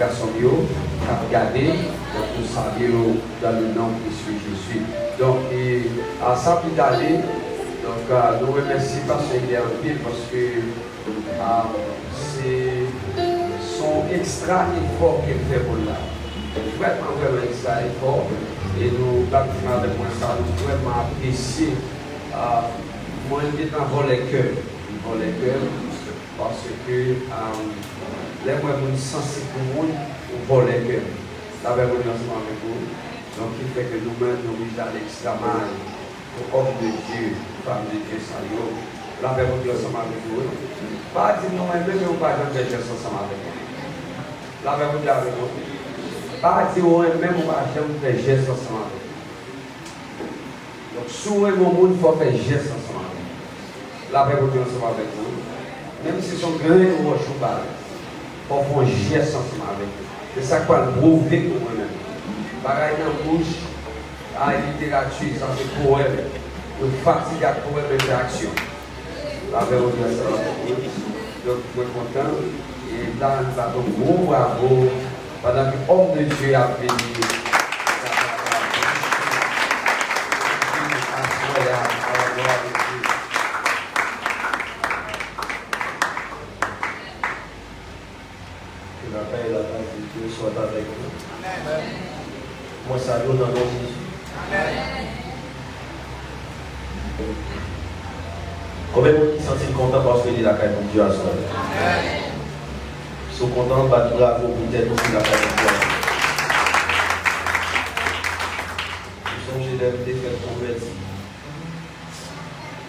garçons qui ont regardé, donc nous saluons dans le nom de Jésus. Donc, à ça plus d'aller, donc nous remercions parce qu'il est en pile parce que c'est son extra effort qu'il fait pour là. Vraiment extra effort. Et nous, bâtiment avec moi, ça nous vraiment apprécier. Moi, je suis dans les cœurs. Parce que les moi, je suis censé pour moi, on les cœurs. Là, je vais ensemble avec vous. Donc, il fait que nous-mêmes, nous sommes dans l'extrême pour homme de Dieu, femme de Dieu, salut. Là, je vais ensemble avec vous. Pas dire nous-mêmes, mais on va faire des gestes ensemble avec vous. Là, je vais avec vous. Pas dire nous-mêmes, on va faire des gestes ensemble avec vous. Donc, souvent, mon monde, il faut faire des gestes ensemble avec vous. Là, je vais ensemble avec vous. Même si son grand ou un cheval, on fait un geste ensemble avec vous. C'est ça qu'on va prouver pour nous-mêmes. Pareil dans la bouche, à la littérature, ça c'est poème. Nous fatiguons à poème de réaction. La vérité, ça va être. Donc, je suis content. Et là, nous avons un gros bravo pendant que l'homme de Dieu a béni. Que la paix et la grâce de Dieu soient avec vous. Moi, salue dans le nom de Jésus. Combien de gens qui sont contents parce qu'il est la caille de Dieu à soi? Ils sont contents de battre bravo pour peut-être aussi la caille de Dieu. Nous sommes élèves de faire convertir.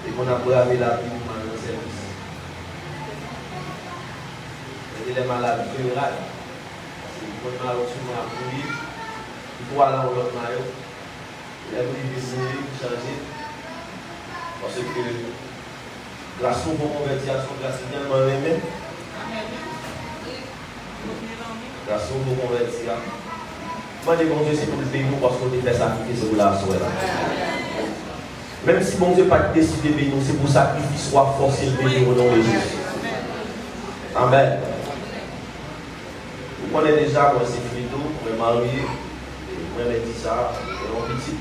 Et qu'on a bravé la vie pour le service. Et les malades fédérales. C'est qu'on a reçu à courir. Il faut aller dans l'autre maillot. Il a voulu dessiner, changer. Parce que la soupe pour convertir, grâce à bien moi-même. La soupe pour convertir. Moi, je dis bon Dieu, c'est pour le pays parce qu'on fait sacrifice pour la soirée. Même si bon Dieu n'a pas décidé de payer nous, c'est pour sacrifice soit forcé de payer au nom de Jésus. Amen. Vous connaissez déjà, moi c'est Frido, moi marié. Je me dis ça, c'est mon petit.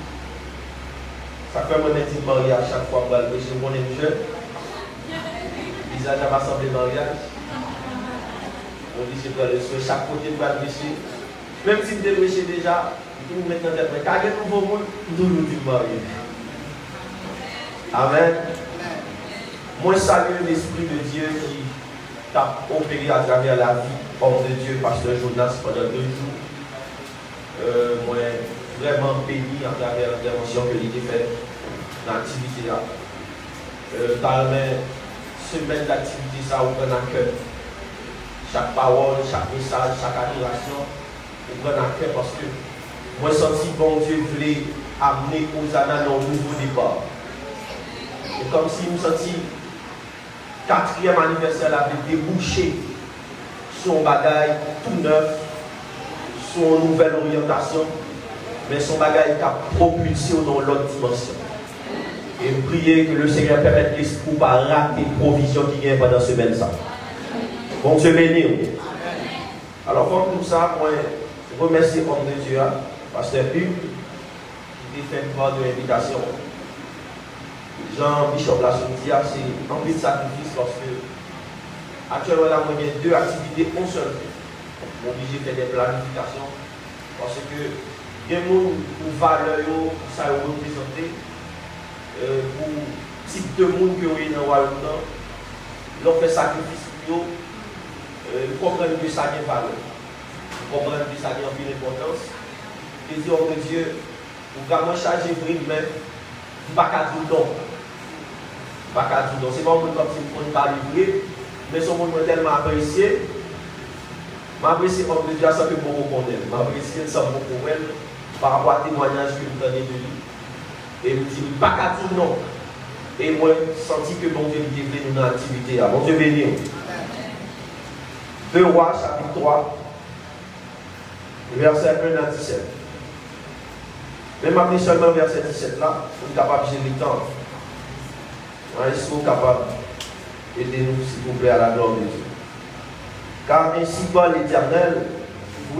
Ça fait mon petit mariage à chaque fois pour aller chez mon jeune. Visage à m'assembler mariage. On dit que je suis chaque côté de la péché. Même si je suis péché déjà, tout maintenant d'être mais quand il y a un nouveau monde, nous nous disons marié. Amen. Moi, je salue l'Esprit de Dieu qui t'a opéré à travers la vie, homme de Dieu, pasteur Jonas, pendant 2 jours. Moi, vraiment béni à travers l'intervention que l'idée fait dans l'activité là. Dans la semaine d'activité, ça vous prend à cœur. Chaque parole, chaque message, chaque adoration, vous prenez à cœur parce que moi, je sens que bon Dieu voulait amener aux ânes dans un nouveau départ. Et comme si nous sentions 4e anniversaire avait débouché sur un bagage tout neuf, sur une nouvelle orientation, mais son bagage a propulsé dans l'autre dimension. Et prier que le Seigneur permette l'esprit pas rater la provision qui vient pendant ce même temps. Bon Dieu béni. Alors comme tout ça, moi, je remercie l'homme de Dieu, pasteur Hugues, qui fait une part de l'invitation. Jean-Bishop l'a dit, c'est un peu de sacrifice parce que actuellement, là, il y a 2 activités, on seul. On est obligé de faire des planifications parce que il y a des gens pour valeur, ça représenter, pour type de monde que vous avez dans le royaume, l'on fait sacrifice pour eux, comprendre que ça a une valeur, comprendre que ça a une importance. Et dire, oh Dieu, vous pouvez charger bride, mais vous ne pouvez pas dire non. C'est pas un monde comme si vous ne pouvez pas livrer, mais c'est un monde tellement apprécié. M'apprécie comme de Dieu à ça que beaucoup connaissent. M'apprécie ça beaucoup pour elle par rapport à témoignage que vous donnez de lui. Et me dit, pas qu'à dire non. Et moi, je senti que bon Dieu était venu dans l'activité. Bon Dieu béni. 2 Rois, chapitre 3, verset 1 à 17. Même après seulement verset 17 là, on est capable de gérer le temps. Ils sont capables d'aider nous, s'il vous plaît, à la gloire de Dieu. Car ainsi parle l'Éternel,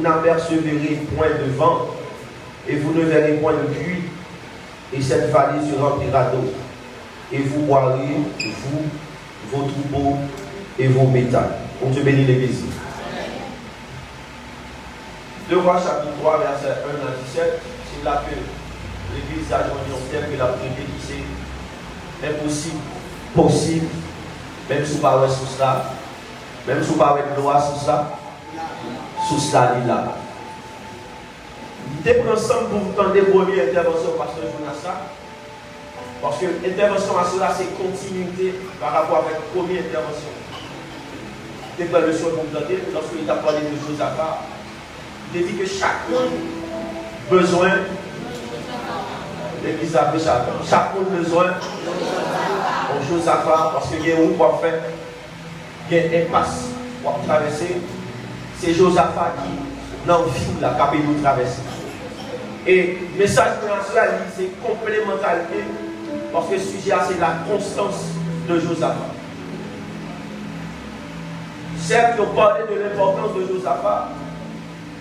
vous n'apercevrez point de vent, et vous ne verrez point de pluie, et cette vallée se remplira d'eau. Et vous boirez, vous, vos troupeaux et vos bétails. On te bénit l'Église. 2 Rois chapitre 3, verset 1 à 17. C'est là que l'Église a joint en terme que la prière qui c'est impossible, possible, même si vous ne sous cela, même si vous ne pas de loi sous ça, sous cela, il est là. Nous sommes ensemble pour vous tendre la première intervention, pasteur Jonas. Parce que l'intervention à cela, c'est continuité par rapport avec la première intervention. Dès que le soir, vous entendez, lorsqu'il a parlé de Josaphat, il dit que chacun a besoin, l'église a fait chacun a besoin de Josaphat, parce qu'il y a un pour faire, il y a un impasse pour traverser. C'est Josaphat qui, dans le vie, la capable de traverser. Et le message national, c'est complémentarité, parce que le sujet, c'est la constance de Josaphat. Certes, ils ont parlé de l'importance de Josaphat,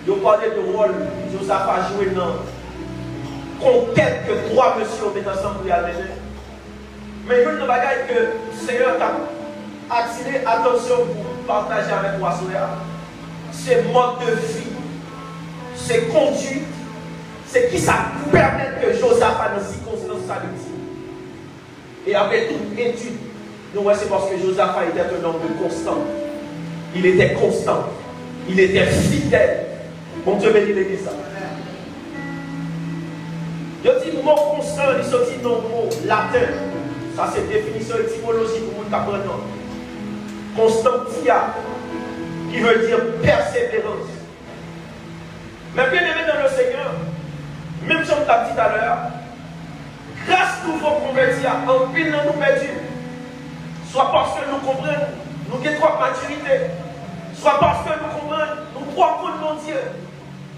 ils ont parlé du rôle que Josaphat joué dans conquête que 3 messieurs ont mis ensemble pour y aller. Mais il y a une bagaille que le Seigneur a attiré attention pour partager avec moi. C'est mode de vie, c'est conduite, c'est qui ça permet que Josaphat dans circonstance sa vie. Et après toute étude, nous voyons c'est parce que Josaphat était un homme de constant. Il était constant. Il était fidèle. Bon Dieu bénit l'église. Je dis le mot constant, il sortit dans le mot latin. Ça c'est définition étymologique pour nous apprendre. Constantia, qui veut dire persévérance. Mais bien aimé dans le Seigneur, même si on t'a dit tout à l'heure, grâce à nous convertis en pile dans nous perdus, soit parce que nous comprenons, nous avons trop de maturité, soit parce que nous comprenons, nous croyons mon Dieu,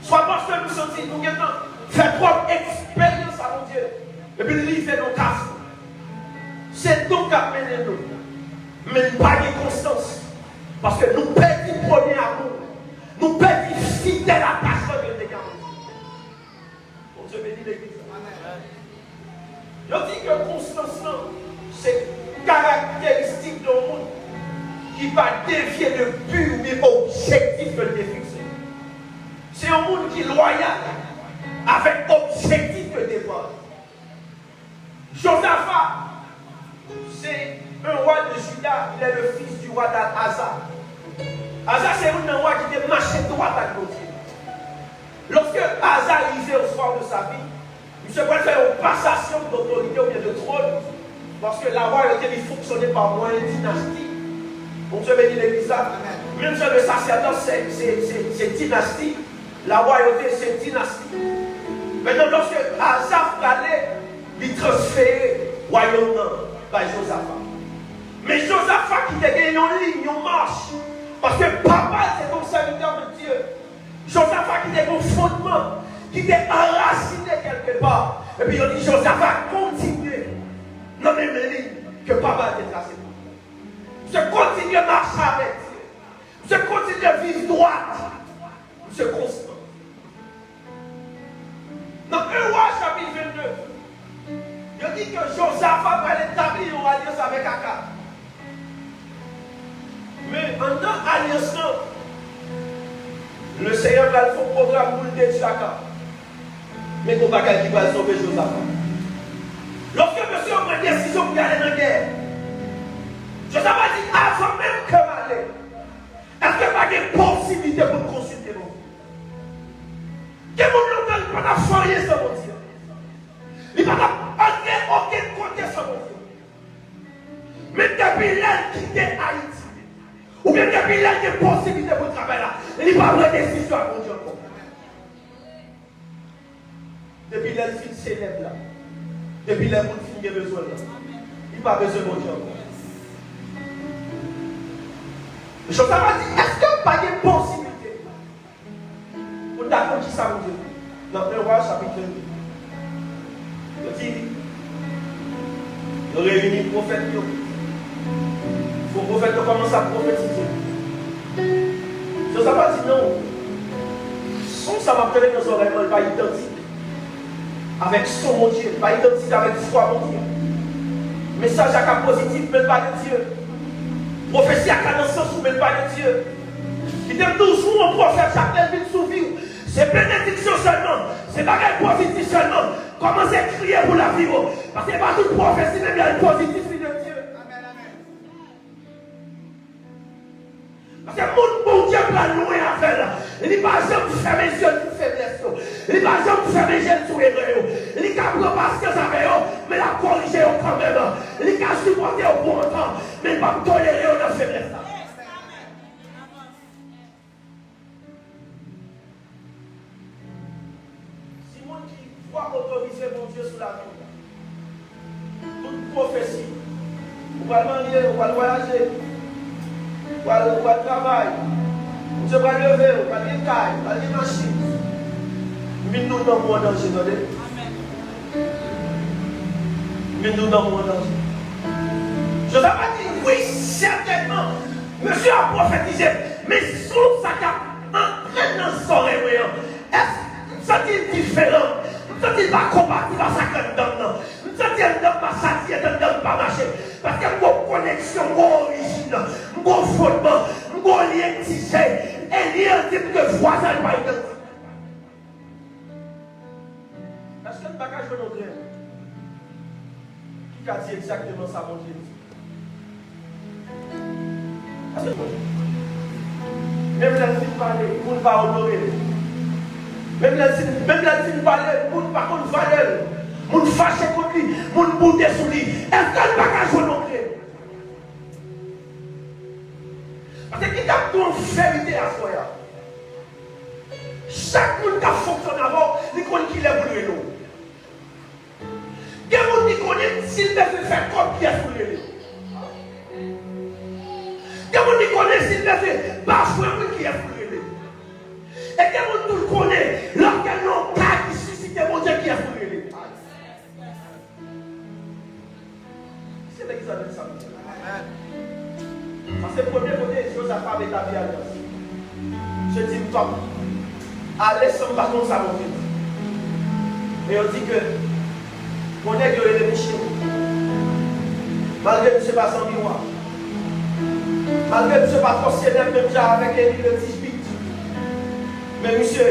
soit parce que nous sentons, nous avons fait trop d'expérience à mon Dieu, et puis livrer nos casques. C'est donc à mener nous, mais pas de constance, parce que nous perdons le premier amour, nous perdons fidèle attachement de Dieu. Bon Dieu bénit l'église. Je dis que constance, c'est caractéristique d'un monde qui va dévier le but mais objectif de le défixer. C'est un monde qui est loyal avec objectif de défendre. Josaphat, c'est un roi de Juda, il est le fils du roi d'Asa. Asa, c'est un roi qui était marché droit à côté. Lorsque Asa arrivait au soir de sa vie, il se peut faire une passation d'autorité ou bien de trône, parce que la royauté fonctionnait par moyen de dynastie. On Dieu bénit l'église. Même si le sacerdoce c'est dynastie, la royauté c'est dynastie. Maintenant, lorsque Asa allait, il transférait le royaume par Josaphat. Mais Josaphat qui était gagné en ligne, en marche, parce que papa c'est comme serviteur de Dieu. Josaphat qui était au fondement, qui était enraciné quelque part. Et puis il dit Josaphat continue dans les mêmes lignes que papa était tracé. Je continue à marcher avec Dieu. Je continue à vivre droite. Je constant. Dans 1 Roi chapitre 22, il dit que Josaphat va établir une alliance avec Akab. Mais en tant alliance, le Seigneur va faire un programme pour le détruire Akab. Mais qu'on va qui va sauver Josaphat. Lorsque monsieur prend une décision pour aller dans la guerre, Josaphat dit avant même que m'aller, est-ce qu'il n'y a pas de possibilité pour consulter mon Dieu? Que mon nom ne peut pas foyer sans mon Dieu. Il ne peut pas entrer aucun côté sans mon Dieu. Mais depuis l'aile quitter Haïti, ou bien depuis l'aile qui a possibilité pour travailler là, il n'y a pas de décision à mon Dieu. Depuis l'aile qui s'élève là, depuis l'aile qui a besoin là, il n'y a pas besoin de mon Dieu. Josaphat dit, est-ce qu'il n'y a pas de possibilité pour d'accord qui ça mon Dieu? Dans 1 Roi chapitre 2. Il dit, il réunit le prophète. Le prophète commence à prophétiser. Josaphat dit non. ça m'a donné dans nos oreilles, pas identique avec son mon Dieu, pas identique avec foi mon Dieu. Message à cas positif, mais pas de Dieu. Prophétie à cas dans le sens où, mais pas de Dieu. Qui t'aime toujours mon prophète, chaque ville sous vie. C'est bénédiction seulement. C'est pas un positif seulement. Commencez à crier pour la vie. Parce que pas toute prophétie, mais bien le positif de Dieu. Amen, amen. Parce que mon bon Dieu va loin à faire là. Il n'est pas jamais faire mes yeux pour faiblesse. Il n'est pas jamais faire mes yeux pour erreur. Il n'est pas parce que ça fait, mais la corriger quand même. Il n'est pas supporter au bon temps, mais pas tolérer la faiblesse. Autoriser mon Dieu sous la vie. Toute prophétie. Vous allez manger, vous allez voyager. Vous allez travailler. Vous allez lever, vous allez caille, vous allez machine. Mais nous dans mon danger, attendez. Mais nous dans mon danger. Je ne vais pas dire oui, certainement. Monsieur a prophétisé. Mais sous sa cape, en prenant son réveil, est-ce que ça dit différent? Ça dit pas combattre dans sa canne. Ça dit un homme pas satisfait, un homme pas marché. Parce qu'il y a une connexion, une origine, un fondement, un lien tissé. Et il y a un type de voisin pas identique. Est-ce que le bagage de notre grain? Qui a dit exactement ça, mon Dieu? Est-ce que même là, si vous parlez, vous ne pas honorer. Même là, si vous parlez, vous ne pas contre valeur. Vous ne fâchez contre lui, vous ne boudez sur lui. Est-ce que le bagage va nous créer? Parce que qui a une vérité à soi? Chaque monde qui a fonctionné avant, il connaît qu'il est pour l'eau. Il y a des gens qui connaissent s'il devait faire comme pièce pour l'eau. Il y a des gens qui connaissent s'il devait bafouer pour qui est pour l'eau. Et il y a des gens qui connaissent lorsqu'il y a un cas qui suscite mon Dieu qui est pour l'eau. C'est l'église avec ça. Parce que le premier côté, Josaphat avait établi alliance. Je dis, toi, allez sans par contre ça mon Dieu. Mais on dit que mon nègre est le Michel. Malgré que ce n'est pas sans miroir. Malgré que ce n'est pas procédé même déjà avec Élie le 18. Mais monsieur,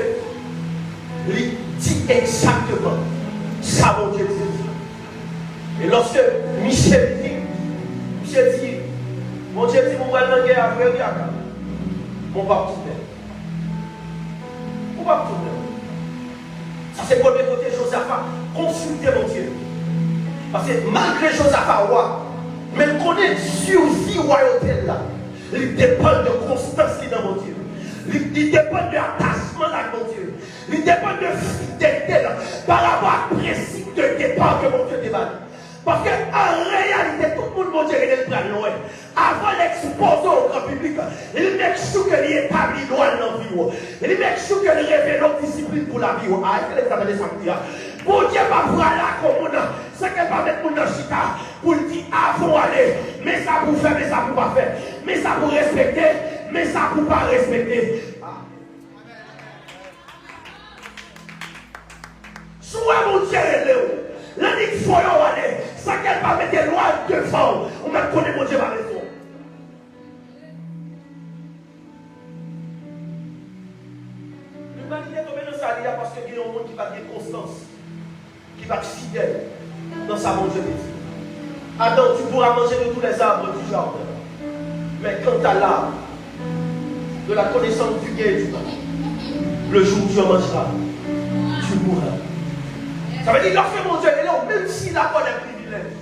il dit exactement ça mon Dieu dit. Et lorsque Michel dit, mon Dieu dit, mon mal guerre après mon papa tourne. Mon papa tourne. Ça c'est pour le côté Josaphat. Consultez mon Dieu. Parce que malgré Josaphat roi, mais qu'on est survie royauté là, il dépend de constance qui est dans mon Dieu. Il dépend de l'attachement là mon Dieu. Il dépend de fidélité là, par rapport à principe de départ que mon Dieu débat. Parce qu'en réalité, tout le monde, mon Dieu, est le plan loin. Avant l'exposer au grand public, il met sûr qu'il établit loin dans la vie. Il met sûr qu'il révèle l'autre discipline pour la vie. Ah, est-ce que les amis samedi? Mon Dieu va voir la commune, c'est qu'elle va mettre mon chita pour dire avant aller. Mais ça pour faire, mais ça pour pas faire. Mais ça pour respecter, mais ça pour pas respecter. Soit mon Dieu est là. L'année qu'il faut aller, ça qu'elle va mettre des lois devant, on va connaître mon Dieu ma raison. L'humanité est tombée dans sa lia parce qu'il y a un monde qui va avoir constance, qui va être fidèle dans sa mon Dieu. Adam, tu pourras manger de tous les arbres du jardin. Mais quant à l'arbre de la connaissance du bien et du mal, le jour où tu en mangeras, tu mourras. Ça veut dire, lorsque mon Dieu est là, même s'il n'a pas de privilèges,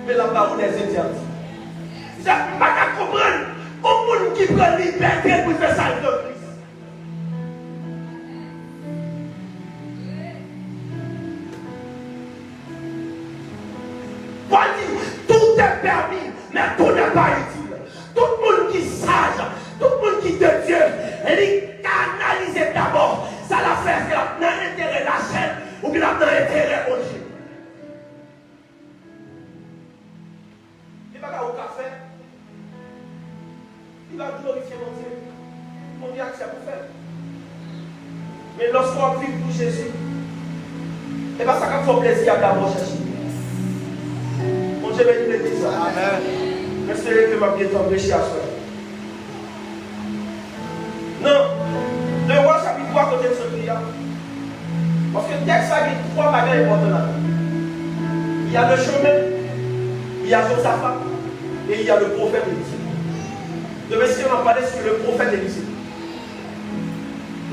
mais la parole est interdite. Ça ne peut pas comprendre. Au monde qui prend liberté pour faire ça de Christ. Pour dire, tout est permis, mais tout n'est pas utile. Tout le monde qui est sage, tout le monde qui est de Dieu, il canalise d'abord. Ça l'a fait dans l'intérêt de la chaîne. Ou bien dans l'intérêt au Dieu. Il va au café. Il va glorifier mon Dieu. On dit à Mais lorsqu'on vit pour Jésus, et bien ça fait plaisir à d'abord chercher. Mon Dieu bénit l'église. Amen. J'espère que ma vie est empêchée à soi. Non. De Roi chapitre 3 côté de ce client. Parce que le texte a dit 3 bagages importants là. Il y a le chemin, il y a Josaphat et il y a le prophète Élisée. De Messie, on a parlé sur le prophète Élisée.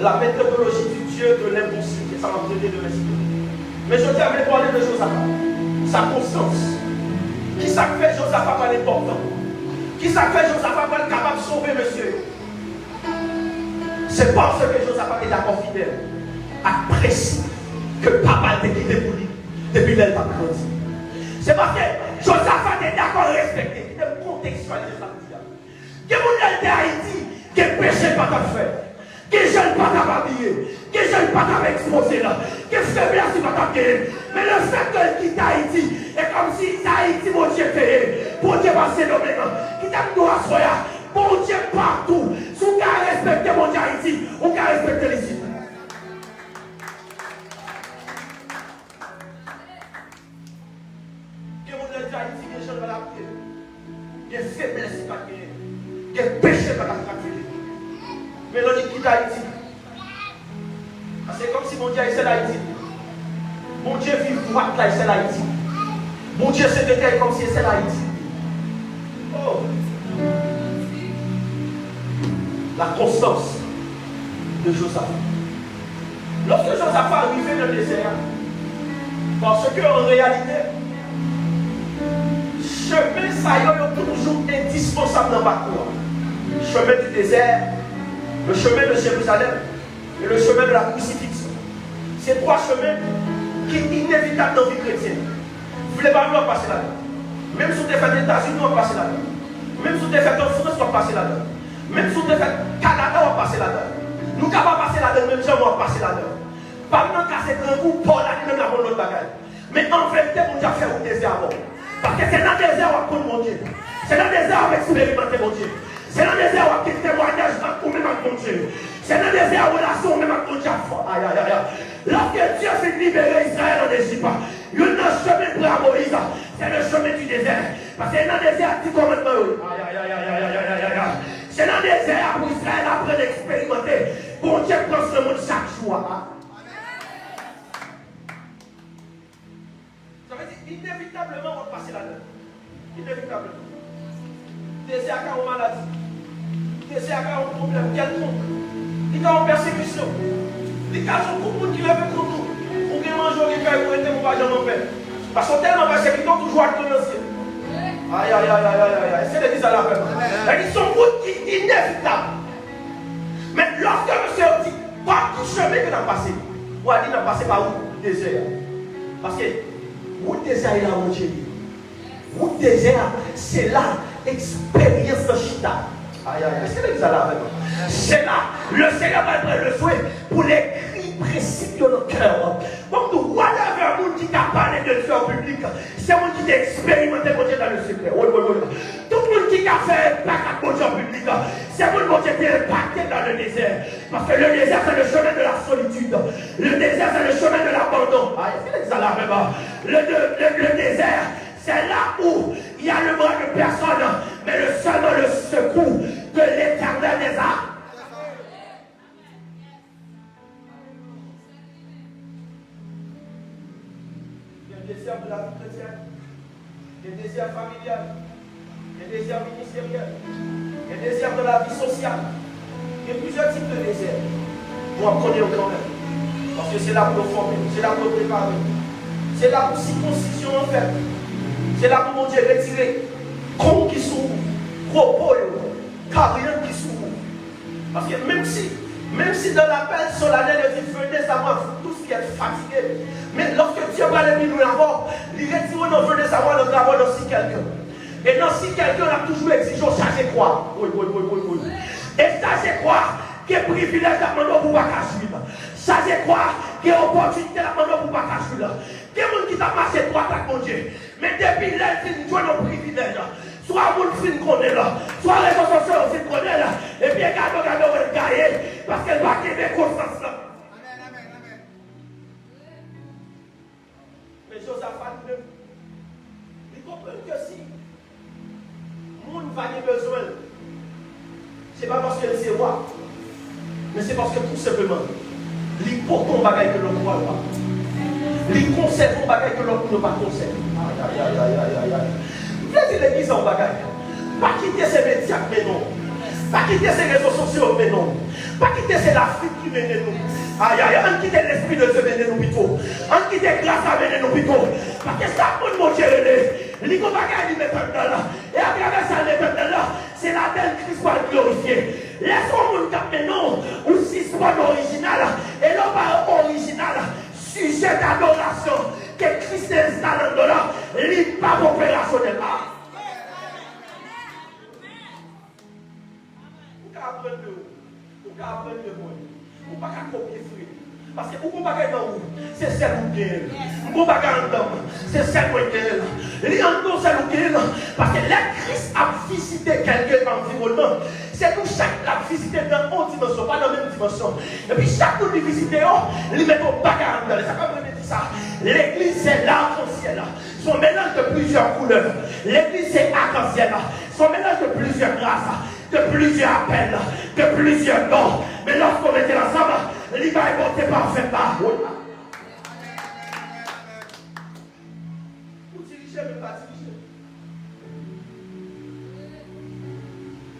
La méthodologie du Dieu de l'impossible. Et ça m'a traité de Messie. Mais je tiens à vous parler de Josaphat. Sa constance. Qui ça fait Josaphat pas l'important? Qui ça fait Josaphat pas capable de sauver monsieur? C'est parce que Josaphat est d'accord fidèle. Apprécie que papa t'a quitté pour lui. Depuis l'elle pas grandi. C'est parce que Josaphat est d'accord respecté. Il est contextualisé ça. Que vous êtes à Haïti, que péché pas qu'à faire. Que jeune pas qu'à habiller. Que jeune pas qu'à exposer là. Que faiblesse pas qu'à gagner. Mais le fait qu'il quitte Haïti, est comme si Haïti, mon Dieu, fait. Bon Dieu, passé nommément. Qui t'a mis à soya. Bon Dieu, partout. Si vous avez respecté mon Dieu Haïti, vous avez respecté les sites. Que vous êtes à Haïti, que jeune pas la prière. Que faiblesse pas gagner. Que péché pas qu'à faire. Mais l'on dit quitte Haïti. C'est comme si mon Dieu c'est l'Haïti. Mon Dieu vit droite là, c'est l'Haïti. Mon Dieu se détaille comme si c'est l'Haïti. Oh. La constance de Josaphat. Lorsque Josaphat arrivait dans le désert, parce qu'en réalité, chemin ça y est toujours indispensable dans le parcours. Chemin du désert, le chemin de Jérusalem et le chemin de la crucifixion. C'est 3 chemins qui sont inévitables dans la vie chrétienne. Vous voulez pas nous passer là-dedans. Même si vous avez fait des États-Unis, on va passer là-dedans. Même si vous avez fait en France, on va passer là-dedans. Même si vous avez fait Canada, on va passer là-dedans. Nous ne pouvons pas passer là-dedans, même si on va passer là-dedans. Pas maintenant casser grand coup, Paul a dit même avant notre bagage. Mais en vérité, on a fait au désert avant. Parce que c'est dans le désert où on connaît mon Dieu. C'est dans le désert où on expérimente mon Dieu. C'est dans le désert où on a des témoignages ou même avec mon Dieu. C'est dans le désert où on a son même avec mon Dieu. Aïe, aïe, aïe, aïe. Lorsque Dieu fait libérer Israël en Égypte, il y a un chemin pour à Moïse. C'est le chemin du désert. Parce que dans le désert, tu commences à aïe, aïe, aïe, aïe, aïe, aïe, aïe, aïe. C'est dans le désert pour Israël après d'expérimenter. Bon Dieu pense le monde chaque jour. Ça veut dire inévitablement on va passer là-dedans. Inévitablement. Désert car on maladie. Désert car on problème quelconque. Il y a une persécution. Il y a beaucoup de monde qui lève contre nous. Pour que manger, il y a pour être mon page en paix. Parce qu'on tellement persécuté, toujours à commencer. Aïe, aïe, aïe, aïe, aïe, aïe. C'est l'église à la paix. Ils sont inévitables. Mais lorsque monsieur dit, par tout chemin que nous avons passé, on a dit nous avons passé par où? Le désert. Parce que où le désert est là, mon Dieu. Où le désert, c'est là l'expérience de Chita. Aïe, aïe, est-ce que l'église à la paix? C'est là, le Seigneur va prendre le souhait pour les cris précis de notre cœur. Comme nous, whatever monde qui t'a parlé de Dieu en public, c'est monde qui t'a expérimenté mon Dieu dans le secret. Oui, oui, oui. Tout le monde qui t'a fait impact à mon Dieu en public, c'est monde qui t'a impacté dans le désert. Parce que le désert, c'est le chemin de la solitude. Le désert, c'est le chemin de l'abandon. Ah, est-ce que ça là vraiment? Le désert, c'est là où il y a le bras de personne, mais seulement le secours de l'Éternel des armes. Il y a le désert de la vie chrétienne, il y a le désert familial, il y a le désert ministériel, il y a le désert de la vie sociale. Il y a plusieurs types de déserts. Vous en connaissez quand même. Parce que c'est là pour nous former, c'est là pour nous préparer. C'est là pour circoncision en fait. C'est là pour mon Dieu retirer con qui s'ouvre, repos, carrière qui s'ouvre. Parce que même si dans l'appel solennel, il dit venez savoir tout ce qui est fatigué. Mais lorsque Dieu va les nous d'abord, il retire nos venez savoir notre travail dans si quelqu'un. Et dans si quelqu'un a toujours exigé charger quoi? Oui. Et charger quoi? Quel privilège la main pour pas cacher. Charger quoi? Quelle opportunité la main pour pas cacher. Quel monde qui t'a marché droit avec mon Dieu. Mais depuis là, il faut nos privilèges. Soit vous le film qu'on est là, soit les réseaux sociaux aussi qu'on est là. Et puis, regardez, on va le gagner. Parce qu'elle va quitter constance là. simplement, il porte un bagage que l'on ne croit pas. Il conserve un bagage que l'on ne peut pas conserver. Aïe, aïe, aïe, aïe, aïe, aïe. Vous avez dit l'église en bagage. Pas quitter ces médias, mais non. Pas quitter ces réseaux sociaux, mais non. Pas quitter ces l'Afrique qui mène nous. Aïe, aïe, on quitte l'esprit de Dieu mène nous plutôt. On quitte grâce à mène nous plutôt. Parce que ça, pour nous montrer les bagage, il met dedans là. Et à travers ça, il met dedans là. C'est la belle Christ qui va glorifier. Laissons-nous cap maintenant, ou si c'est pas original, et là, pas original, sujet d'adoration, que Christ installe dans là, il n'est pas opérationnel là. Vous pouvez apprendre de moi. Vous ne pouvez pas copier frère. Parce que vous ne pouvez pas dans vous. C'est celle qui est. Vous ne pouvez pas dans vous. C'est celle qui est. Il y a un celle qui est. Parce que la Christ a visité quelqu'un environnement. C'est nous chaque l'a visité dans une dimension, pas dans la même dimension. Et puis chaque fois qu'il visite, il met au bagarre dans les. Ça comme je dis ça. L'église c'est l'arc-en-ciel. Son mélange de plusieurs couleurs. L'église c'est arc-en-ciel. Son mélange de plusieurs grâces. De plusieurs appels, de plusieurs dons. Mais lorsqu'on était ensemble, il va y porter parfaitement. Vous dirigez, mais pas diriger.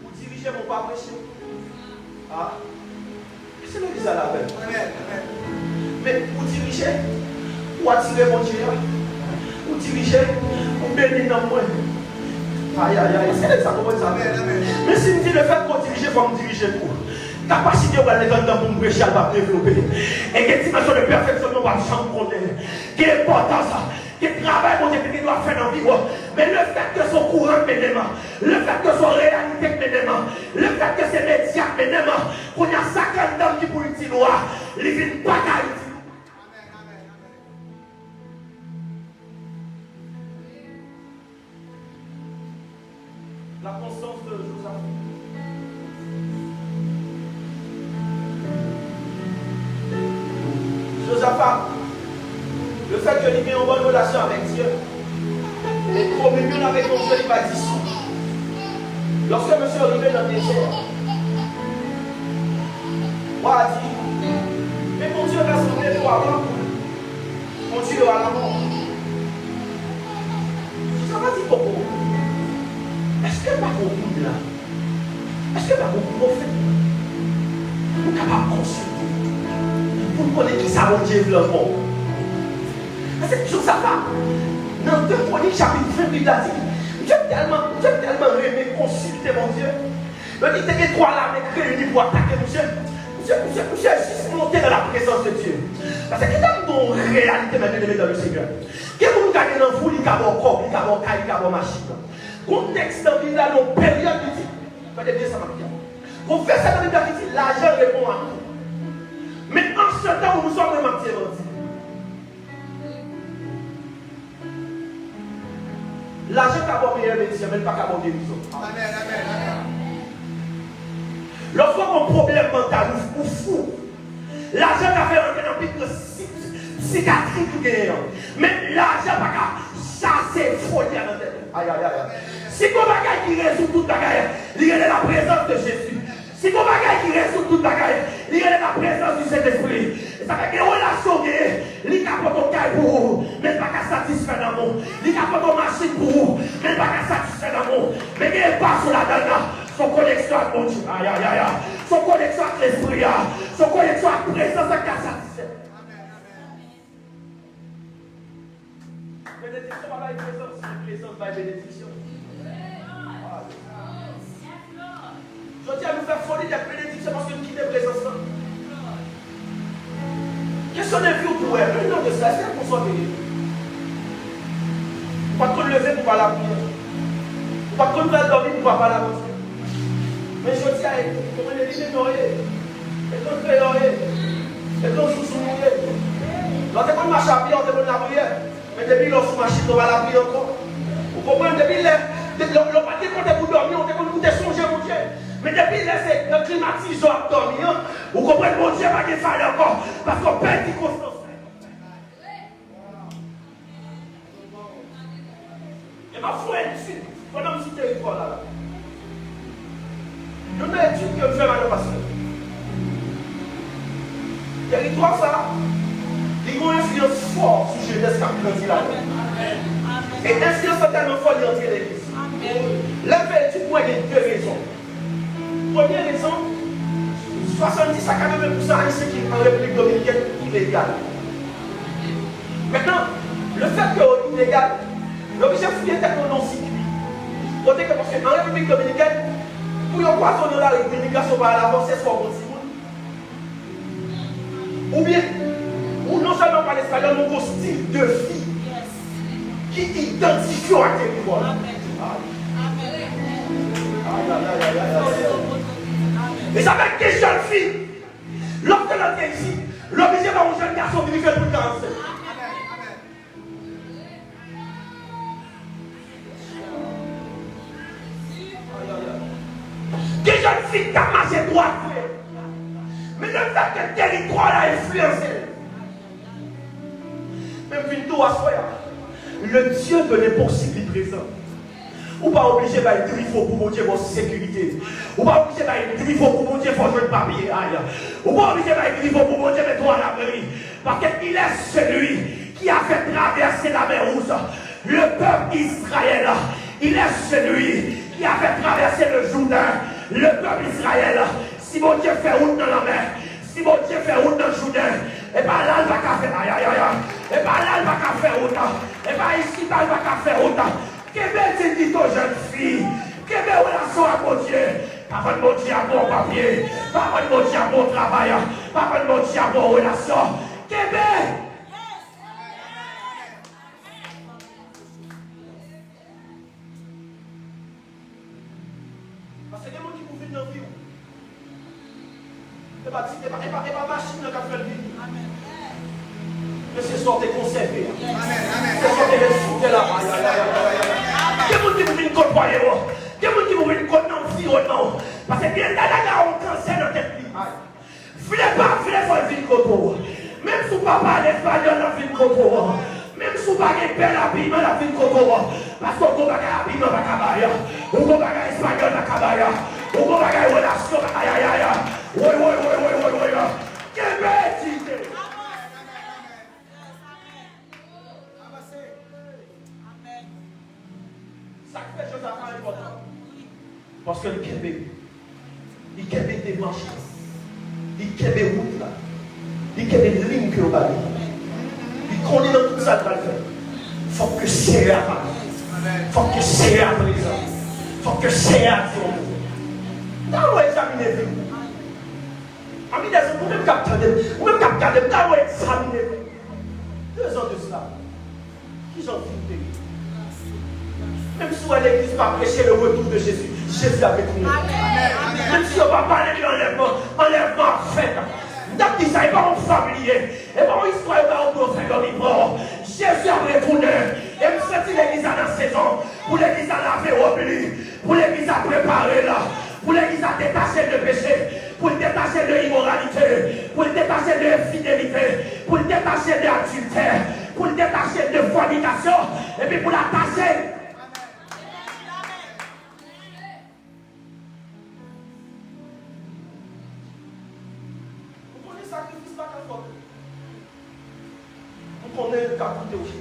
Vous dirigez, mais pas prêcher. Ah, c'est l'église à la peine. Mais vous dirigez, vous attirez mon Dieu. Vous dirigez, vous bénissez dans moi. Aïe, aïe, aïe, c'est ça, comment ça. Mais si me dit le fait qu'on dirige, il faut me diriger pour. Capacité de aller dans pour me prêcher, elle va développer. Et quelle dimension de perfectionnement va changer. Quelle importance, quel travail mon Dieu qui doit faire dans la vie. Mais le fait que son courant ménément, le fait que son réalité ménément, le fait que c'est médias ménément, qu'on y a 50 dames qui pour le noir, il vient pas qu'à la constance de Josaphat. Josaphat, le fait que il ait une bonne relation avec Dieu, et communion avec mon Dieu, il va dissous. Lorsque M. est arrivé dans le désert, moi a dit, mais mon Dieu va se lever pour avant, mon Dieu est à la mort. Josaphat dit pourquoi? Est-ce que pas beaucoup là? Est-ce que pas beaucoup prophète? Vous êtes capable de consulter. Vous connaissez qui ça mon Dieu veut le monde. C'est toujours ça. Dans 2 Chroniques chapitre 20, il a dit, Dieu tellement aimé consulter mon Dieu. Il dit, il y a 3 larmes réunies pour attaquer monsieur. Monsieur est juste monté dans la présence de Dieu. Parce que dans nos réalités maintenant dans le Seigneur, que vous gagnez dans vous, il y a un corps, il y a un caille, il y a une machine. Contexte dans la vie, là, dans période de vie, regardez bien ça, ma vie. On fait ça dans la vie, l'argent répond à tout. Mais en ce temps où nous sommes vraiment mentis, l'argent n'a pas meilleur médecin, mais pas qu'à bon guérison. Amen, amen, amen. Lorsqu'on a un problème mental ou fou, l'argent n'a fait rentrer dans le pic de psychiatrique ou gagnant. Mais l'argent n'a pas chasser folie à notre tête. Aïe, aïe, aïe. Si vous avez qui résout toute bagaille, il y a la présence de Jésus. Si vous avez qui résout toute bagaille, il y a la présence du Saint-Esprit. Ça fait que les relations, il y a pas de caille pour vous, mais pas qu'à satisfaire l'amour. Il y a pas de machine pour vous, mais pas qu'à satisfaire l'amour. Mais il n'y a pas sur la dernière, son connexion avec mon Dieu. Aïe, aïe, aïe. Son connexion avec l'Esprit, son connexion avec la présence de la satisfaire. Bénédiction va la présence, présence va la bénédiction. Je dis à nous faire folie de la bénédiction parce que nous quittons la présence. Question de vie pour elle, non de ça, c'est pour s'en venir. Pas qu'on lever pour pas la prière. Pas qu'on va dormir pour pas la prière. Mais je dis à elle, comment les lignes noyer, et qu'on fait noyer, et qu'on sous-souiller. Lorsqu'on marche à pied, on demande la prière. Mais depuis l'on machine, on va la prier encore. Vous comprenez? Depuis l'on pas décompté pour dormir, on décompte pour songer, mon Dieu. Mais depuis c'est le climatiseur à dormir, vous comprenez? Mon Dieu va défaire encore. Parce qu'on perd du constance. Et ma foi est ici, pendant ce territoire là. Je mets une étude que je fais maintenant parce que Territoire ça, il y a une influence forte sur jeunesse qui a grandi là-dedans. Et l'influence est tellement forte dans l'église. L'effet du point, il y a deux raisons. Première raison, 70 à 80% haïtiens qui en République dominicaine illégal. Maintenant, le fait que c'est illégal, l'objet fouiller tête dans nos circuits. Parce qu'en République dominicaine, pour y avoir dans la l'immigration par l'avance, c'est soit bon. Ou bien, ou non seulement par l'espagnol, mais un style de vie qui identifie à territoire. Et ça fait que des jeunes filles, lorsque l'on est ici, l'obligé par un jeune garçon qui fait pour 45. Des jeunes filles qui ont marché droit. Mais le fait que le territoire l'a influencé. Même une tour à soi, le Dieu de l'impossible est présent. Ou pas obligé d'être griffe pour mon Dieu pour sécurité. Ou pas obligé d'être griffe pour mon Dieu pour jouer le papier. Ou pas obligé d'être griffe pour mon Dieu mettre toi à l'abri. Parce qu'il est celui qui a fait traverser la mer Rouge. Le peuple Israël. Il est celui qui a fait traverser le Jourdain. Le peuple Israël. Si mon Dieu fait route dans la mer, si mon Dieu fait route dans le Jourdain, et bien là, il va faire aïe aïe aïe. Et bien là, il va faire route. Et bien ici, il va faire route. Québec, tu dis aux jeunes filles, Québec, relation à mon Dieu. Pas de mon Dieu à bon papier, pas de mon Dieu à bon travail, pas de mon Dieu à bon relation. Québec! Parce que les gens qui vous vivent dans la vie, et pas machine dans la vie. Mais ce soir, tu es conservé. Ce soir, tu es ressuscité là. Il y a des gens qui vous viennent côtoyer. Il y a des gens qui vous viennent côtoyer dans l'environnement. Parce que bien là, on cancer dans tête. Voulez pas, voulez pas vivre côtoyer. Même si vous ne parlez pas l'espagnol, la vie côtoyer. Même si vous ne parlez pas l'habillement, la vie côtoyer. Parce qu'on ne parle pas l'habillement, la cabaya. On ne parle pas l'espagnol, la cabaya. On ne parle pas la relation, la cabaya. Oui. Québec, ça fait chose à faire important. Parce que le Québec, il Québec des marches, il Québec route là, il Québec ligne que vous avez. Il connaît dans tout ça de faire. Il faut que c'est à faire. Il faut que c'est à présent. Il faut que c'est à faire. Quand vous examinez vous, amis des hommes, vous-même captez, vous-même captez, quand vous examinez 2 ans de cela, qui j'en filme. Même si on l'église pas prêcher le retour de Jésus, Jésus avec nous. Même si on va parler de l'enlèvement fait. D'abord, ça n'est pas un familier. Et pas une histoire, pas un prophète comme il mort. Jésus a retourné. Et me sentit l'église à la saison. Pour l'église à laver au plus. Pour l'église à préparer là. Pour l'église à détacher de péché. Pour le détacher de l'immoralité. Pour le détacher de l'infidélité. Pour le détacher de l'adultère. Pour le détacher de fornication. Et puis pour l'attacher. On est le cas de aussi.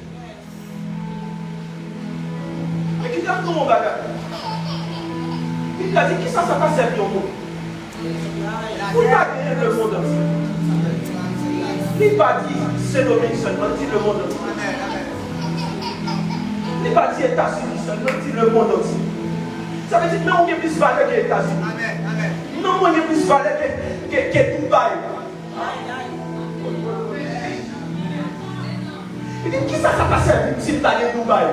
Mais qui a tout mon bagage? Il a dit qui ça t'a servi au monde? Vous n'avez rien le monde entier. Il n'a pas dit c'est Dominique seulement, il dit le monde entier. Il n'a pas dit États-Unis seulement, il dit le monde entier. Ça veut dire que non, on est plus valeur que les États-Unis. Non, on est plus valeur que Dubaï. Il dit, qui ça passe si tu allé à Dubaï?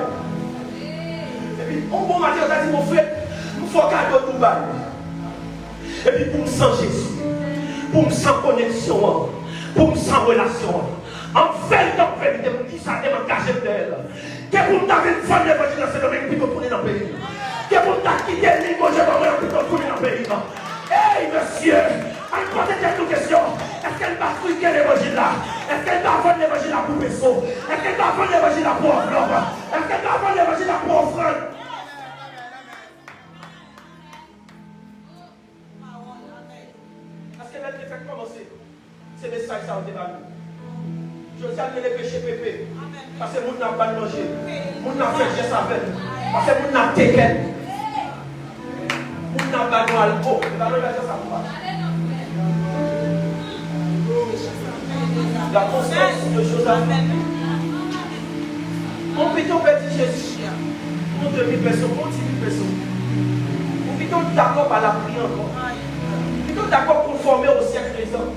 Et puis, on bon matin, on a dit, mon frère, il faut cadeau à Dubaï. Et puis, pour me sentir Jésus, pour me sentir connexion, pour me sentir relation. En fait, dans le pays, qui ça m'engage d'elle. Que pour me faire une femme d'évangile dans ce domaine, puis tourner dans le pays. Que pour me quitter le livre, je vais puis tourner dans le pays. Hey, monsieur, on pose une question. Est-ce qu'elle va fruiter l'évangile là? Est-ce qu'elle va vendre l'évangile là pour Pesso? Est-ce qu'elle va vendre l'évangile là pour enveloppe? Est-ce qu'elle va vendre l'évangile là pour offrande? Parce que l'être fait commencer. C'est message ça au débat. Je dis à les péchés pépé. Parce que moun n'a pas mangé. Moun n'a fait geste avec. Parce que moun n'a tekel. Moun n'a pas noir le beau. La constance de Joseph. On peut petit Jésus. Nous 2000 personnes, on 10 000 personnes. On peut d'accord à la prière encore. On peut d'accord conformer au siècle présent.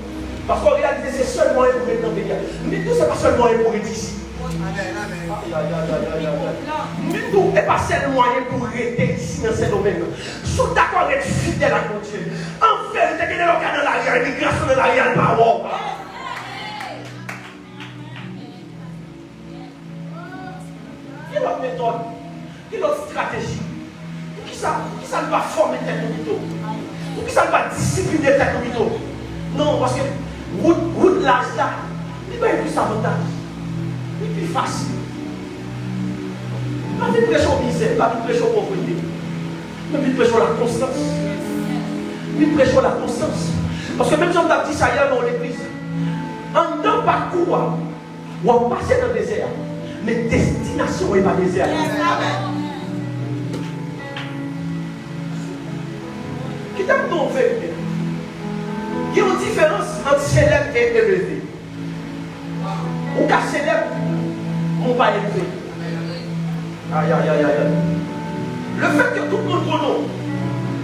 Parce qu'en réalité, c'est seulement un pour être dans le pays. Mais tout, ce n'est pas seulement un pour être ici. Mais tout n'est pas seulement un pour être ici dans ce domaine. Sont d'accord d'être fidèle à mon Dieu. En fait, c'est qu'il y a dans l'arrière, l'immigration de l'arrière, le parole. Quelle autre méthode? Quelle autre stratégie? Pour qui ça ne va former tête au mytho? Pour qui ça ne va discipliner tête au mytho? Non, parce que route l'âge là, il n'y a pas plus avantage. Il est plus facile. La vie prêche au misère, la vie prêche au pauvreté. La vie prêche la constance. La vie prêche la constance. Parce que même si on a dit ça hier dans l'église, en d'un parcours, on va passer dans le désert. Mais destination n'est pas désert. Qui t'a trouvé? Il y a une différence entre célèbre et élevé. Ou qu'à célèbre, on va élevé. Aïe, aïe, aïe, aïe. Le fait que tout le monde connaît,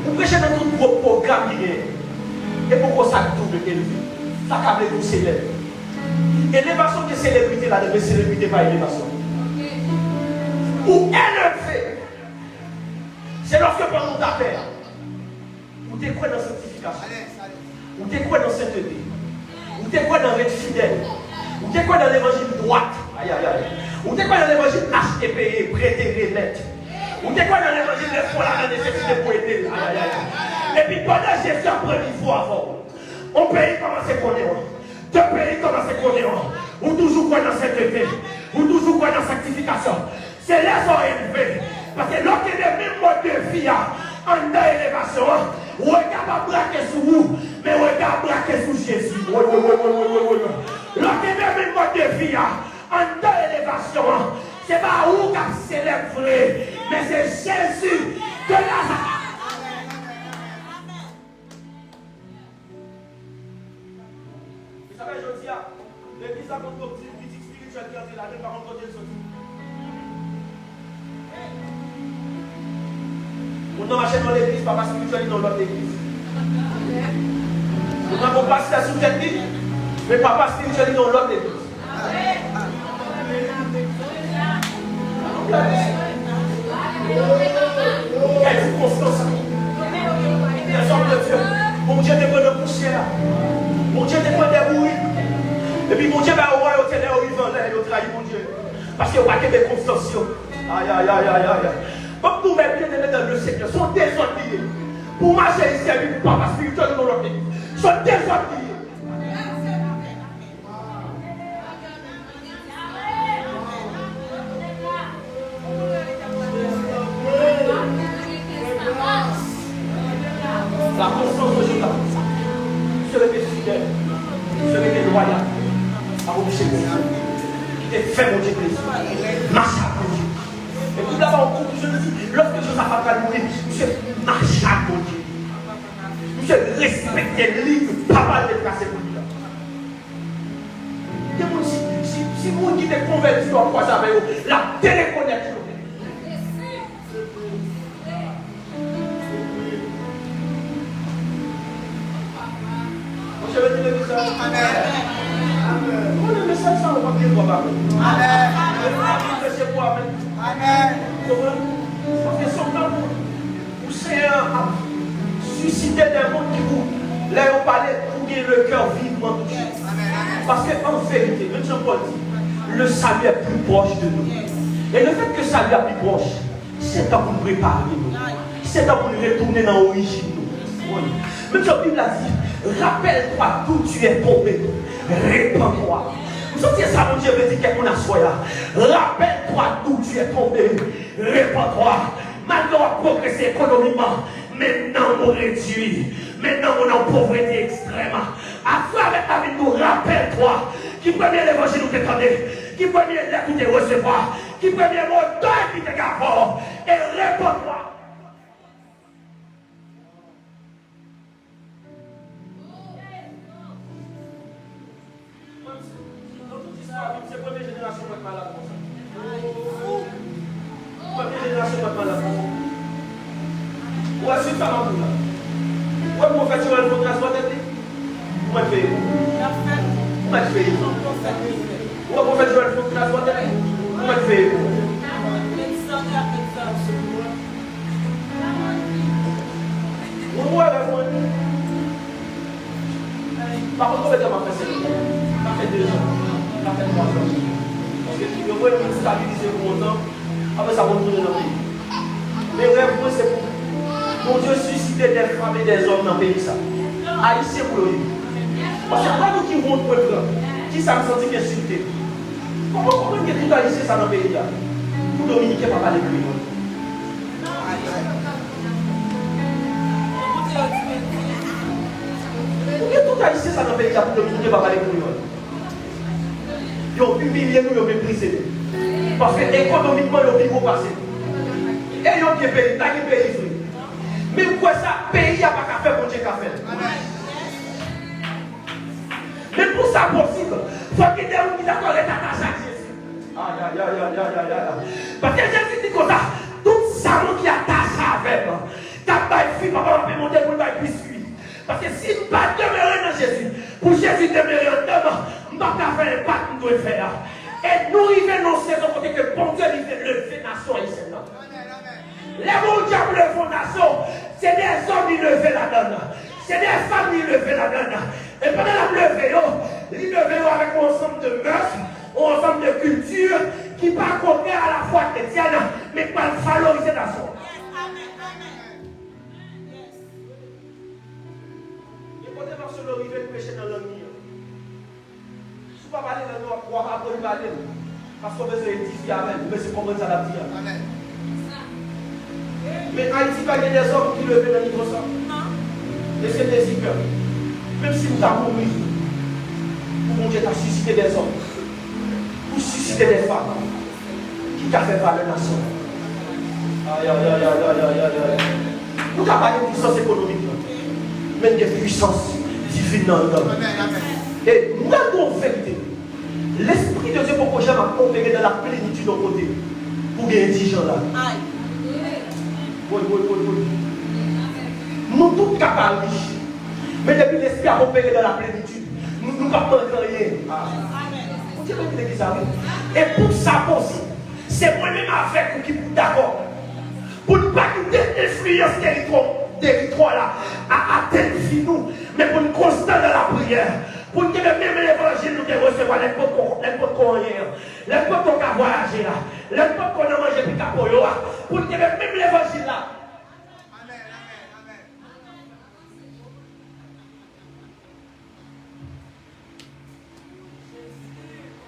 vous prêchez dans tout vos programmes, et pourquoi ça double élevé? Ça câble vous célèbre. Élévation de célébrité là, de célébrité pas élévation. Ou élevé, c'est lorsque pendant ta père, vous te croyez dans la sanctification, vous te croyez dans la sainteté, vous te croyez dans être fidèle, vous te croyez dans l'évangile droite, aïe aïe aïe, vous te croyez dans l'évangile acheter, payer, prêter, remettre, vous te croyez dans l'évangile des fois la nécessité pour aider, aïe aïe aïe. Et puis pendant que Jésus a pris une fois avant, on paye comment c'est qu'on est. De pays comment c'est qu'on est, ou toujours quoi dans cette vie, ou toujours quoi dans la sanctification. C'est là qu'on est élevé. Parce que lorsqu'il y a des mêmes modes de vie en élévation, on ne peut pas braquer sur vous, mais on peut braquer sur Jésus. Lorsqu'il y a des mêmes modes de vie en élévation, ce n'est pas vous qui célébrez, mais c'est Jésus de Nazareth. L'église a contre une critique spirituelle qui est là, même par contre, Dieu sorti. On a marché dans l'église, papa spirituel dans l'autre église. On a un pasteur sous technique, mais papa spirituel dans l'autre église. Elle est constance. Les hommes de Dieu. Mon Dieu te prend de poussière. Mon Dieu te prend des bruits. Et puis mon Dieu va au roi au ténèbre, il va là, il trahit mon Dieu. Parce qu'il n'y a pas de constance. Aïe, aïe, aïe, aïe, aïe. Comme nous mêmes bien aimés dans le Seigneur, sont désordonnés. Pour marcher ici avec le papa spirituel dans l'autre église, sont désordonnés. La constance de Jésus, serait fidèle, serait loyal. À vos péchés, qui t'est fait mon Dieu plaisir. Marche à mon Dieu. Et puis là-bas, en conclusion, je dis, lorsque Joseph a mourir, monsieur, marche à mon Dieu. Monsieur, respectez le livre, papa de casser pour lui. Si vous qui êtes converti en quoi ça veut, la téléconnexion. Je vais dire le message. Amen. Le message, ça, on va bien voir. Amen. Amen. Parce que son temps pour Seigneur a suscité des mondes qui vous, là, on parlait pour gagner le cœur vivement touché. Parce qu'en vérité, même Jean-Paul dit, le salut est plus proche de nous. Et le fait que le salut est plus proche, c'est temps pour nous préparer nous. C'est temps pour nous retourner dans l'origine. Même la Bible a dit, rappelle-toi d'où tu es tombé. Répands-toi. Vous savez ça, mon Dieu veut dire qu'on a soya. Rappelle-toi d'où tu es tombé. Répands-toi. Maintenant, on a progressé économiquement. Maintenant, on réduit. Maintenant, on est en pauvreté extrême. Afin avec la vie, nous rappelle-toi. Qui premier l'évangile nous t'étendait, qui premier lettre nous te recevoir, qui premier moteur qui te garde, et réponds-toi. C'est la première génération qui est malade comme ça. Première génération qui est malade comme ça. Ou est-ce que ça m'a dit là? Ou est-ce que vous faites sur le fond de la soirée? Ou est-ce que vous faites? Ou est-ce que vous faites? Ou est-ce que vous faites sur le fond de la soirée? Ou est-ce que vous faites? Ou est-ce que vous par contre, combien de temps m'a fait ça? Ça fait 2 ans. Ça fait 3 ans. Parce que si vous voulez stabiliser pour longtemps, après ça va retourner dans le pays. Mais rêve, c'est pour mon Dieu susciter des femmes et des hommes dans le pays. Haïtien pour le parce que pas nous qui vont pour le qui ça me sentit insulté. Comment comprendre que tout haïtien ça dans le pays? Tout dominicain va parler de lui. Tout haïtien ça dans le pays pour dominicain va parler de lui. Ils ont humilié nous, ils ont méprisé nous. Parce que économiquement, ils ont vivre au passé. Et ils ont bien payé, ils ont payé. Mais pourquoi ça, pays n'a pas qu'à faire pour Dieu qu'à faire. Mais pour ça possible, il faut qu'il y ait des gens qui sont attachés à Jésus. Parce que Jésus dit comme ça, tout ça qui est attaché avec moi, t'as pas une fille, papa va monter pour le biscuit. Parce que si nous ne pas demeurer dans Jésus, pour Jésus demeurer en demain, nous ne pouvons pas faire le pas que nous devons faire. Et nous arrivons dans cette saison côté que bon Dieu il fait lever nation ici. Les bons diables de fondation, c'est des hommes qui levent la donne. C'est des femmes qui levent la donne. Et pendant la levée, ils levent avec un ensemble de mœurs, un ensemble de cultures qui pas contraire à la foi chrétienne, mais pas valoriser la foi. Sur le rivet de péché dans le mur. Si vous ne parlez pas de nous, on va pas parler. Parce qu'on veut édifier avec vous, mais c'est comment ça l'a dit. Mais Haïti, pas des hommes qui lèvent dans le niveau ça. Et c'est des zippers. Même si vous avez mouru, pour Dieu t'a suscité des hommes, pour susciter des femmes, qui t'a fait par la nation. Aïe, aïe, aïe, aïe, aïe, aïe, aïe. Nous n'avons pas de puissance économique, mais des puissances. Et nous avons vérité. L'Esprit de Dieu pour que j'aime opérer dans la plénitude de côté. Pour gagner 10 gens là. Oui. Nous tous capables. Mais depuis l'Esprit a opéré dans la plénitude, nous ne pouvons pas rien. Et pour ça possible, c'est moi-même avec vous qui vous d'accord. Pour ne pas quitter l'influence territoire là, à atteindre nous, mais pour nous constant dans la prière, pour que même l'évangile nous recevoir les potes qu'on les potes qu'on a voyagé là, les potes qu'on a mangé puis pour que même l'évangile là. Amen.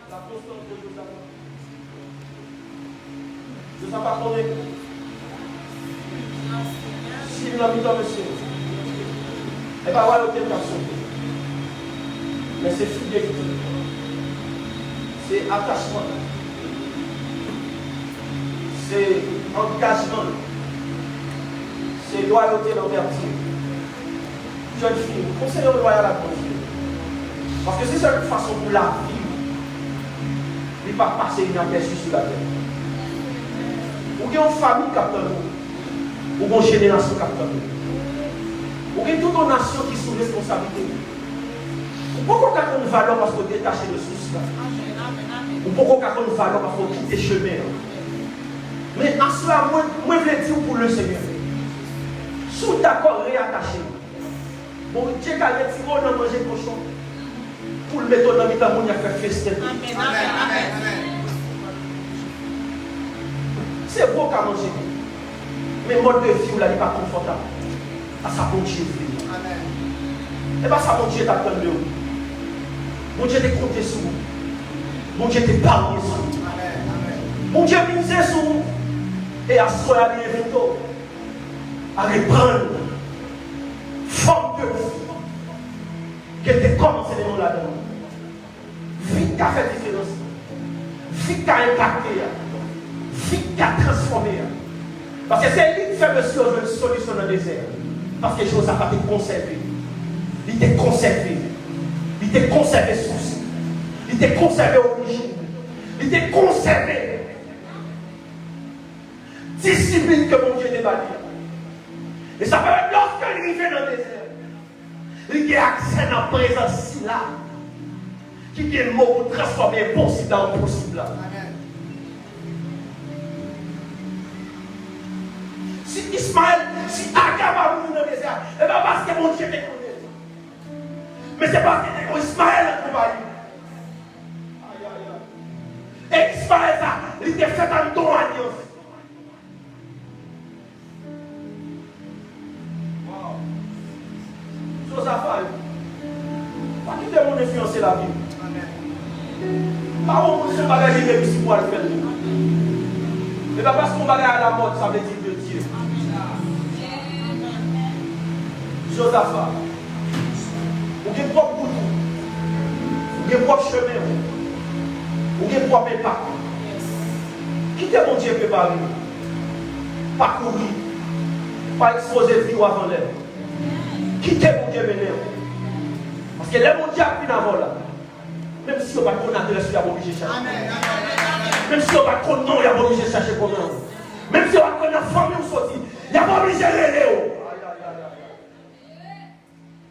La constance de Josaphat. Josaphat connaît. Si nous avons monsieur. Et pas voir l'autre garçon. Mais c'est fidélité. C'est attachement. C'est engagement. C'est loyauté envers Dieu. Jeune fille, conseillons loyal à Dieu. Parce que c'est seule façon pour la vie. Il ne va pas passer inaperçu sur la terre. Ou qu'il y a une famille qui attend nous. Ou une génération qui attend nous. Ou bien toute une nation qui sous responsabilité. Ou pourquoi qu'on a une valeur parce qu'on est détaché de soucis. Ou pourquoi qu'on a une valeur parce qu'on quitte les chemins. Mais en cela, moi je veux dire pour le Seigneur. Sous d'accord réattaché. Bon Dieu qui a dit qu'on a mangé cochon. Pour le mettre dans le temps, on a fait festin. Amen. C'est beau qu'à manger. Mais le mode de vie, là, n'est pas confortable. À sa bon Dieu. Et bien, ça, bon Dieu t'attend de vous. Bon Dieu t'est compté sur vous. Bon Dieu t'est parlé sur vous. Bon Dieu misé sur vous. Et à ce moment-là, il est à reprendre forme de vie. qu'elle te commence les noms là-dedans. Vie qui a fait différence. Vie qui a impacté. Vie qui a transformé. Parce que c'est lui qui fait monsieur une solution dans le désert. Parce que Josaphat été conservé. Il était conservé. Il était conservé souci. Il était conservé origine. Il était conservé. Discipline que mon Dieu t'a bâti. Et ça veut dire lorsqu'il arrive dans le désert, il a accès à la présence là. Qui est le mot pour transformer impossible en possible. Si Ismaël, si Agar va mourir dans le désert, et bien parce que mon Dieu te connaît. Mais c'est parce que Ismaël a trouvé. Et Ismaël, il était fait en don alliance. Wow. Josaphat, pas qui te monde influencer la vie. Pas on se bagage de réussir pour le faire. Et pas parce qu'on bagage à la mode, ça veut dire de Dieu. Josaphat, vous avez propre bouton, vous avez propre chemin, vous avez propre impact. Quittez mon Dieu préparé. Pas courir, pas exposer vie avant l'air. Quittez mon Dieu béni. Parce que les mon Dieu a pris d'avant là. Même si on va connaître le il y a obligé de chercher. Même si on va connaître non, il y a obligé de chercher comment. Même si on va connaître la famille ou sortir, il y a obligé de aller.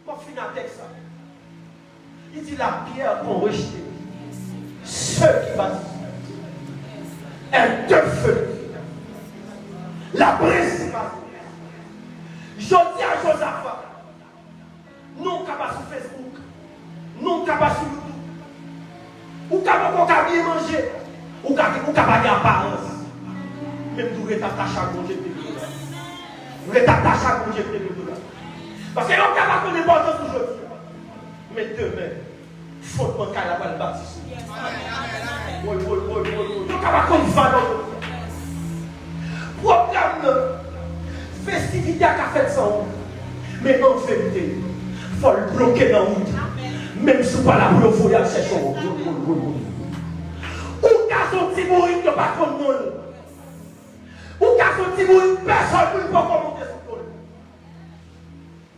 Pour finir avec ça, il dit la pierre qu'on rejette, ceux qui bâtissent, est de feu. La principale. Je dis à Josaphat, non capable sur Facebook, non capable sur YouTube. Ou capable bien manger, ou capable de apparence. Même vous êtes attaché à mon Dieu. Vous êtes attaché à mon Dieu. Parce que vous êtes capable de l'importance aujourd'hui. Mais demain, il faut que vous ayez la baptiste. Vous êtes capable de valeur. Programme, festivité à café de sang. Mais en vérité, il faut le bloquer dans la route. Même si vous pas la pour vous aller chercher. Ou qu'à son petit bourrin qui n'a pas de monde. Ou qu'à son petit bourrin, personne ne peut pas monter sur le.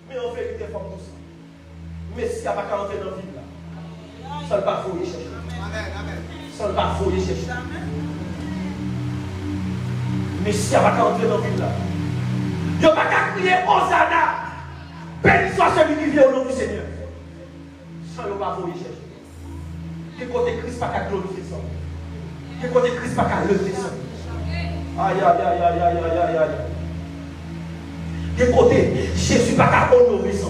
Mais en vérité, il faut tout ça. Mais si il n'y a pas qu'à entrer dans la ville, ça ne va pas fouiller chercher. Ça ne va pas fouiller chercher. Mais si il n'y a pas qu'à entrer dans la ville, il n'y a pas qu'à crier Hosanna. Béni soit celui qui vient au nom du Seigneur. Sans le pas fouiller chercher. Quel côté Christ pas qu'à glorifier ça. Quel côté Christ pas qu'à lever ça. Aïe, aïe, aïe, aïe, aïe, aïe, aïe. Quel côté Jésus pas qu'à honorer ça.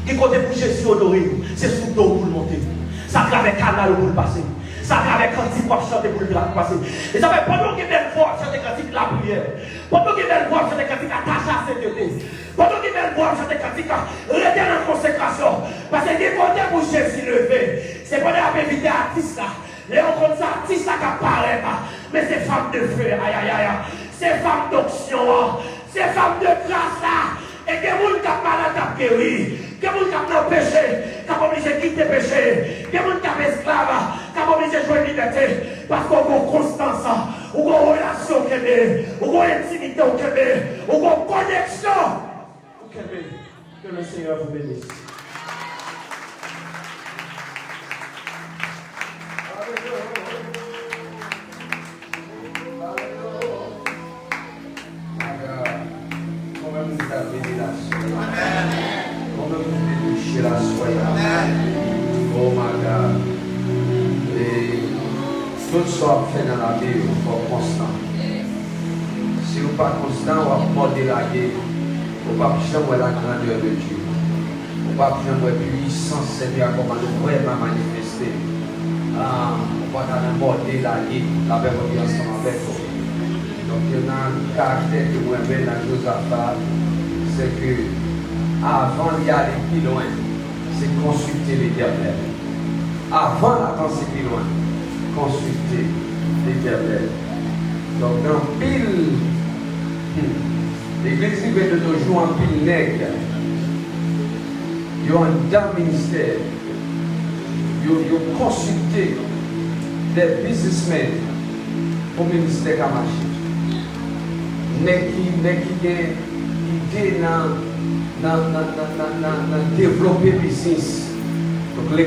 Quel côté pour Jésus honorer, c'est sous le dos pour le monter. Ça travers canal pour le passer. Ça travers cantique pour chanter pour le passer. Et ça fait pendant qu'il y a une voix chanter cantique la prière. Pendant qu'il y a une voix chanter cantique attaché à cette sainteté. Pendant qu'il y a une voix chanter cantique rester en consécration. Parce que des côtés pour Jésus levé. C'est pas la éviter artiste là. Les rencontres artistes là qui apparaissent. Mais c'est femmes de feu. Aïe aïe aïe. C'est femmes d'onction. C'est femmes de grâce là. Et que vous qui avez malade à guérir. Que vous qui avez péché, qui avez obligé de quitter le péché, que vous qui avez esclave, qui avez obligé de jouer la liberté, parce qu'on a une constance, ou une relation, ou une intimité, ou une connexion. Que le Seigneur vous bénisse. La soie. Oh my God. Et tout ça fait dans la vie, il faut constant. Si vous n'êtes pas constant, vous va morder la guerre. Vous ne pouvez pas jamais la grandeur de Dieu. Vous ne pouvez pas jamais la puissance Seigneur comment nous vraiment manifester. Vous ne pouvez pas morder la guerre, la paix ensemble avec vous. Donc, il y a un caractère que moi j'aime dans Josaphat, c'est que avant d'y aller plus loin, c'est consulter l'Éternel. Avant d'avancer plus loin, consulter l'Éternel. Donc, dans pile, l'église de nos jours en pile nègre, Yo en dans ministère. Yo consulté des businessmen pour le ministère qui a marché. Qui idée dans développer business. Donc